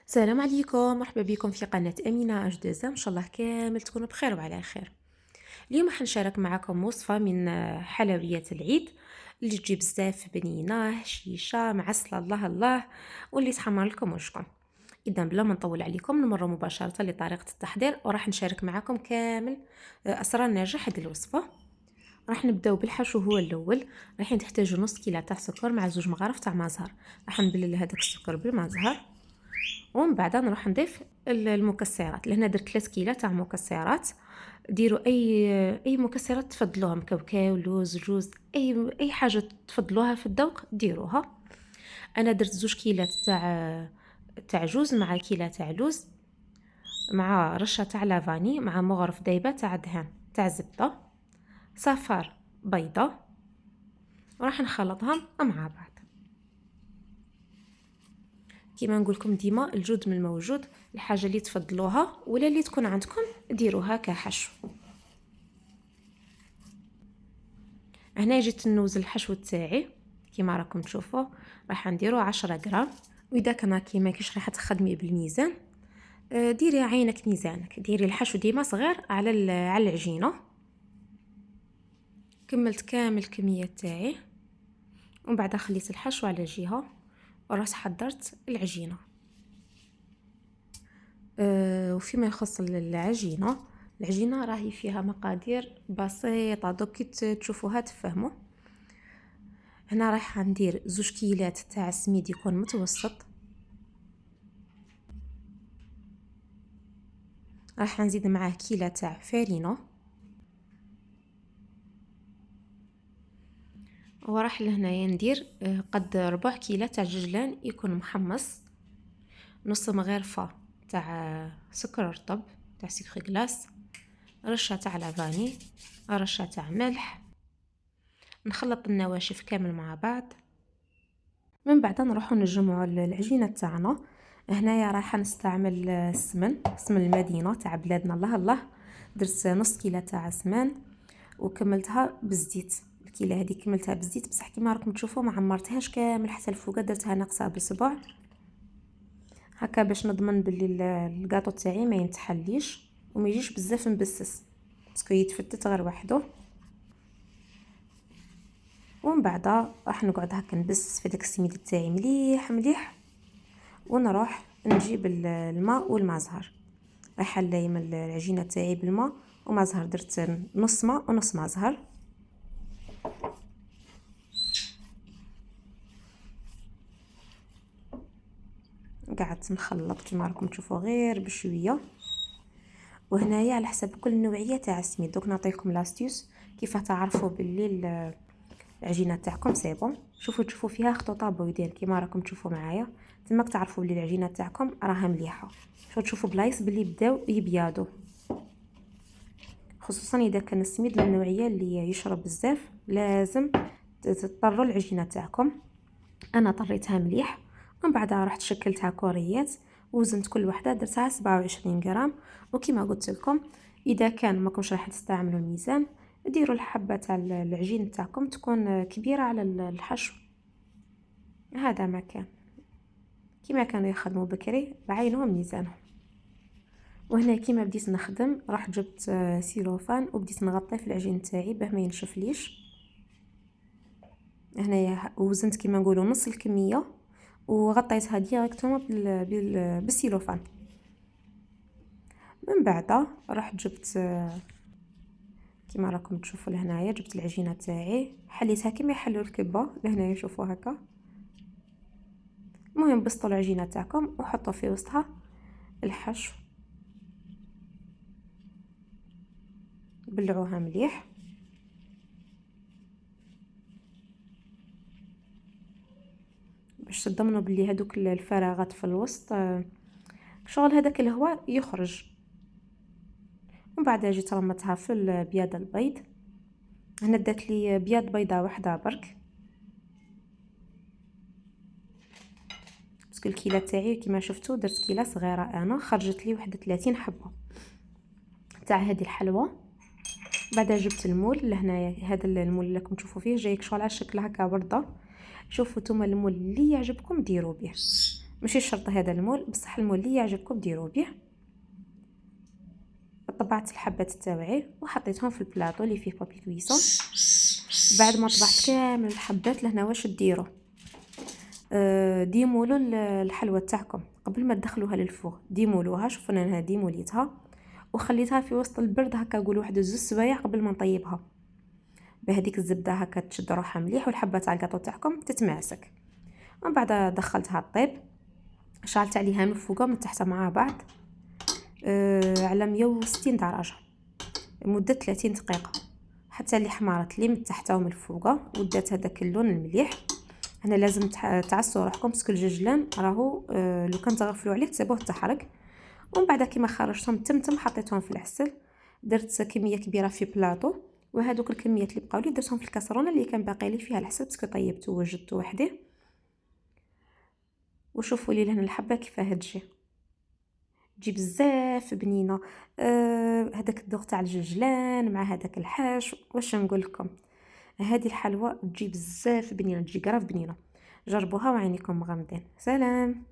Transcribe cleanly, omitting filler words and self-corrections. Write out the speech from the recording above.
السلام عليكم، مرحبا بكم في قناة أمينة أجدزة. إن شاء الله كامل تكونوا بخير وعلى خير. اليوم حنشارك معكم وصفة من حلويات العيد اللي تجي بزاف بنينة هشيشة معسلة الله الله، واللي تحمر لكم وجهكم. إذا بلا ما نطول عليكم نمر مباشرة لطريقة التحضير، وراح نشارك معكم كامل أسرار نجاح هذه الوصفة. راح نبداو بالحشو هو الاول. راح نحتاجو نص كيلو تاع سكر مع 2 مغارف تاع ما زهر. راح نبلل هذاك السكر بالما زهر، ومن بعد نروح نضيف المكسرات. لهنا درت 3 كيلو تاع مكسرات. ديروا اي مكسرات تفضلوها، مكاوكاو، لوز، جوز، اي حاجه تفضلوها في الذوق ديروها. انا درت 2 كيلات تاع جوز مع كيلو تاع لوز مع رشه تاع لافاني مع مغرف دايبه تاع دهان تاع زبده، صفار بيضه، وراح نخلطهم مع بعض. كيما نقول لكم ديما الجود من الموجود، الحاجه اللي تفضلوها ولا اللي تكون عندكم ديروها كحشو. هنا جيت نوز الحشو تاعي كيما راكم تشوفوا، راح نديرو 10 غرام. واذا كان كيما كيش راح تخدمي بالميزان، ديري عينك ميزانك، ديري الحشو ديما صغير على العجينه. كملت كامل الكميه تاعي، ومن بعد خليت الحشو على جهه ورحت حضرت العجينه. وفيما يخص العجينه راهي فيها مقادير بسيطه، دوك كي تشوفوها تفهموا. هنا راح ندير 2 كيلات تاع سميد يكون متوسط، راح نزيد معاه كيلة تاع فارينة، وراح لهنايا ندير قد ربع كيلة تاع ججلان يكون محمص، نص مغرفة تاع سكر رطب تاع سكر غلاس، رشة تاع لافاني، رشة تاع ملح. نخلط النواشف كامل مع بعض. من بعد نروحو نجمعوا العجينه تاعنا. هنايا راح نستعمل سمن المدينه تاع بلادنا الله الله. درت نص كيلة تاع سمن وكملتها بالزيت. الكيلة هذه كملتها بالزيت، بصح كيما راكم تشوفوا ما عمرتهاش كامل حتى الفوق، درتها ناقصه بصبع هكا باش نضمن باللي الكاطو تاعي ما ينتحليش وما يجيش بزاف مبسس، باسكو يتفتت غير وحده. ومن بعد راح نقعد هكا نبسس في داك السميد تاعي مليح مليح، ونروح نجيب الماء والماء زهر. راح نليم العجينه تاعي بالماء وماء زهر، درت نص ماء ونص ماء زهر. قعدت نخلط كيما راكم تشوفوا غير بشويه. وهنايا على حسب كل نوعيه تاع السميد، دوك نعطيكم لاستيوس كيف تعرفوا باللي العجينه تاعكم سي بون. شوفوا تشوفوا فيها خطوطه بويدين كيما راكم تشوفوا معايا، تماك تعرفوا بلي العجينه تاعكم راها مليحه. شوفوا تشوفوا بلايص بلي بداو يبيضوا، خصوصا اذا كان السميد من النوعيه اللي يشرب بزاف لازم تطروا العجينه تاعكم. انا طريتها مليح، ومن بعد رحت شكلتها كوريات وزنت كل وحده درتها 27 غرام. وكما قلت لكم اذا كان ماكمش راح تستعملوا الميزان، ديروا الحبه تاع العجين تاعكم تكون كبيره على الحشو. هذا ما كان كما كانوا يخدموا بكري بعينهم ميزانهم. وهنا كيما بديت نخدم راح جبت سيلوفان وبديت نغطي في العجين تاعي باه ما ينشفليش. هنايا وزنت كيما نقولوا نص الكميه وغطيتها ديريكتومون بالسيلوفان. من بعد رحت جبت كيما راكم تشوفوا لهنايا، جبت العجينه تاعي حليتها كيما يحلوا الكبه لهنايا شوفوا هكا. المهم بسطوا العجينه تاعكم وحطوا في وسطها الحشو، بلعوها مليح. باش تضمنوا بلي هذوك الفراغات في الوسط شغل هذاك الهواء يخرج. ومن بعد جيت رمتها في البياض البيض. هنا دات لي بياض بيضه واحده برك، باسكو الكيله تاعي كيما شفتوا درت كيله صغيره، انا خرجت لي 31 حبه تاع هذه الحلوى. بعدها جبت المول لهنايا، هذا المول اللي راكم تشوفوا فيه جايك شغل على شكل هكا ورده. شوفوا نتوما المول اللي يعجبكم ديروا به. ماشي شرط هذا المول، بصح المول اللي يعجبكم ديروا به. طبعت الحبات تاوعي وحطيتهم في البلاطو اللي فيه بابي كويسون. بعد ما طبعت كامل الحبات لهنا واش ديروا، ديمولوا الحلوى تاعكم قبل ما تدخلوها للفوغ. ديمولوها، شوفوا انا ديموليتها وخليتها في وسط البرد هكا، نقول واحد 2 سوايع قبل ما نطيبها. بهذيك الزبده هكا تشد روحها مليح والحبه تاع الكاطو تاعكم تتماسك. ومن بعد دخلتها طيب، شعلت عليها من فوق ومن تحت مع بعض على 160 درجه لمده 30 دقيقه، حتى اللي حمرت لي من تحت ومن الفوق ودات هذاك اللون المليح. هنا لازم تعسوا روحكم باسكو الججلان راهو لو كان تغفلوا عليه تسيبوه تحرق. ومن بعد كيما خرجتهم تمتم حطيتهم في العسل. درت كميه كبيره في بلاطو، وهذوك الكميات اللي بقاو لي درتهم في الكاسرونه اللي كان باقي لي فيها العسل باسكو طيبته ووجدته وحده. وشوفوا لي لهنا الحبه كيفاه تجي بزاف بنينه. هذاك الذوق تاع الججلان مع هذاك الحاش، واش نقول لكم، هذه الحلوى تجي بزاف بنينه، تجي قراف بنينه. جربوها وعينيكم مغمضين. سلام.